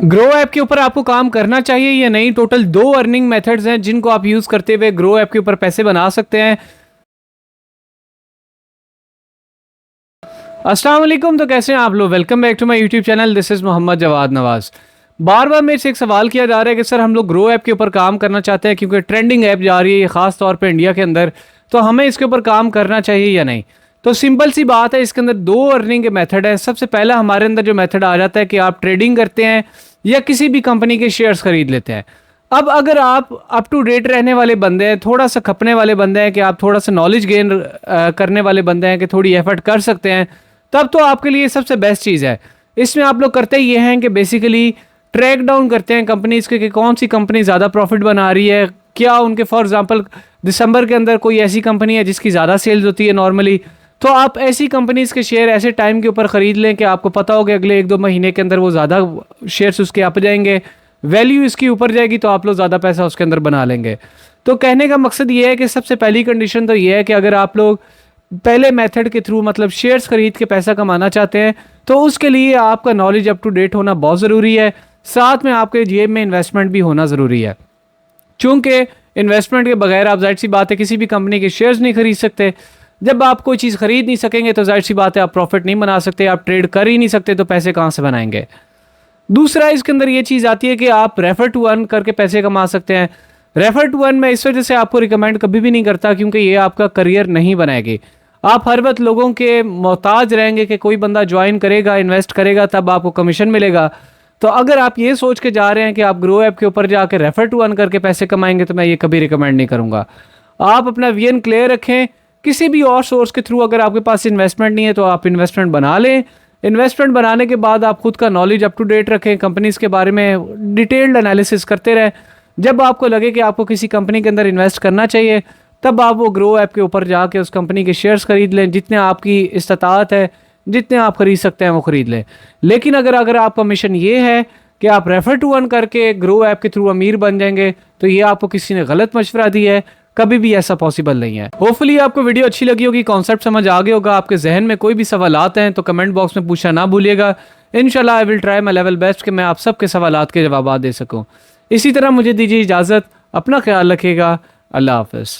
Grow app के ऊपर आपको काम करना चाहिए या नहीं? टोटल 2 अर्निंग मेथड्स हैं जिनको आप यूज करते हुए ग्रो ऐप के ऊपर पैसे बना सकते हैं। अस्सलाम वालेकुम, तो कैसे हैं आप लोग? Welcome back to my YouTube channel. This is Mohammad Jawad Nawaz. बार बार मेरे से एक सवाल किया जा रहा है कि सर हम लोग ग्रो ऐप के ऊपर काम करना चाहते हैं क्योंकि ट्रेंडिंग ऐप जा रही है खास तौर पे इंडिया के अंदर, तो हमें इसके ऊपर काम करना चाहिए या नहीं? तो सिंपल सी बात है, इसके अंदर 2 अर्निंग के मेथड है। सबसे पहला हमारे अंदर जो मेथड आ जाता है कि आप ट्रेडिंग करते हैं या किसी भी कंपनी के शेयर्स खरीद लेते हैं। अब अगर आप अप टू डेट रहने वाले बंदे हैं, थोड़ा सा खपने वाले बंदे हैं कि आप थोड़ा सा नॉलेज गेन करने वाले बंदे हैं कि थोड़ी एफर्ट कर सकते हैं, तब तो आपके लिए सबसे बेस्ट चीज़ है। इसमें आप लोग करते ये हैं कि बेसिकली ट्रैक डाउन करते हैं कंपनीज के कि कौन सी कंपनी ज़्यादा प्रॉफिट बना रही है, क्या उनके फॉर एग्जांपल दिसंबर के अंदर कोई ऐसी कंपनी है जिसकी ज़्यादा सेल्स होती है नॉर्मली, तो आप ऐसी कंपनीज के शेयर ऐसे टाइम के ऊपर ख़रीद लें कि आपको पता हो कि अगले 1-2 महीने के अंदर वो ज़्यादा शेयर्स उसके अप जाएंगे, वैल्यू इसकी ऊपर जाएगी, तो आप लोग ज़्यादा पैसा उसके अंदर बना लेंगे। तो कहने का मकसद ये है कि सबसे पहली कंडीशन तो ये है कि अगर आप लोग पहले मेथड के थ्रू मतलब शेयर्स खरीद के पैसा कमाना चाहते हैं तो उसके लिए आपका नॉलेज अप टू डेट होना बहुत ज़रूरी है। साथ में आपके जेब में इन्वेस्टमेंट भी होना ज़रूरी है, चूँकि इन्वेस्टमेंट के बगैर आप जाहिर सी बात है किसी भी कंपनी के शेयर्स नहीं खरीद सकते। जब आप कोई चीज़ खरीद नहीं सकेंगे तो जाहिर सी बात है आप प्रॉफिट नहीं बना सकते, आप ट्रेड कर ही नहीं सकते, तो पैसे कहाँ से बनाएंगे? दूसरा इसके अंदर ये चीज़ आती है कि आप रेफर टू अर्न करके पैसे कमा सकते हैं। रेफर टू अर्न मैं इस वजह से आपको रिकमेंड कभी भी नहीं करता क्योंकि ये आपका करियर नहीं बनाएगी। आप हर वक्त लोगों के मोहताज रहेंगे कि कोई बंदा ज्वाइन करेगा, इन्वेस्ट करेगा, तब आपको कमीशन मिलेगा। तो अगर आप ये सोच के जा रहे हैं कि आप ग्रो ऐप के ऊपर जाकर रेफर टू अर्न करके पैसे कमाएंगे, तो मैं ये कभी रिकमेंड नहीं करूँगा। आप अपना विजन क्लियर रखें। किसी भी और सोर्स के थ्रू अगर आपके पास इन्वेस्टमेंट नहीं है तो आप इन्वेस्टमेंट बना लें। इन्वेस्टमेंट बनाने के बाद आप खुद का नॉलेज अप टू डेट रखें, कंपनीज़ के बारे में डिटेल्ड एनालिसिस करते रहें। जब आपको लगे कि आपको किसी कंपनी के अंदर इन्वेस्ट करना चाहिए, तब आप वो ग्रो ऐप के ऊपर जाके उस कंपनी के शेयर्स खरीद लें। जितने आपकी इस्तात है, जितने आप खरीद सकते हैं वो खरीद लें। लेकिन अगर आपका मिशन ये है कि आप रेफर टू अर्न करके ग्रो ऐप के थ्रू अमीर बन जाएंगे, तो ये आपको किसी ने गलत मशवरा दी है। कभी भी ऐसा पॉसिबल नहीं है। होपफुली आपको वीडियो अच्छी लगी होगी, कॉन्सेप्ट समझ आ गया होगा। आपके जहन में कोई भी सवाल आते हैं तो कमेंट बॉक्स में पूछना ना भूलिएगा। इंशाल्लाह I will try my level best कि मैं आप सबके सवालात के जवाब दे सकूँ। इसी तरह मुझे दीजिए इजाज़त, अपना ख्याल रखिएगा। अल्लाह हाफ़िज़।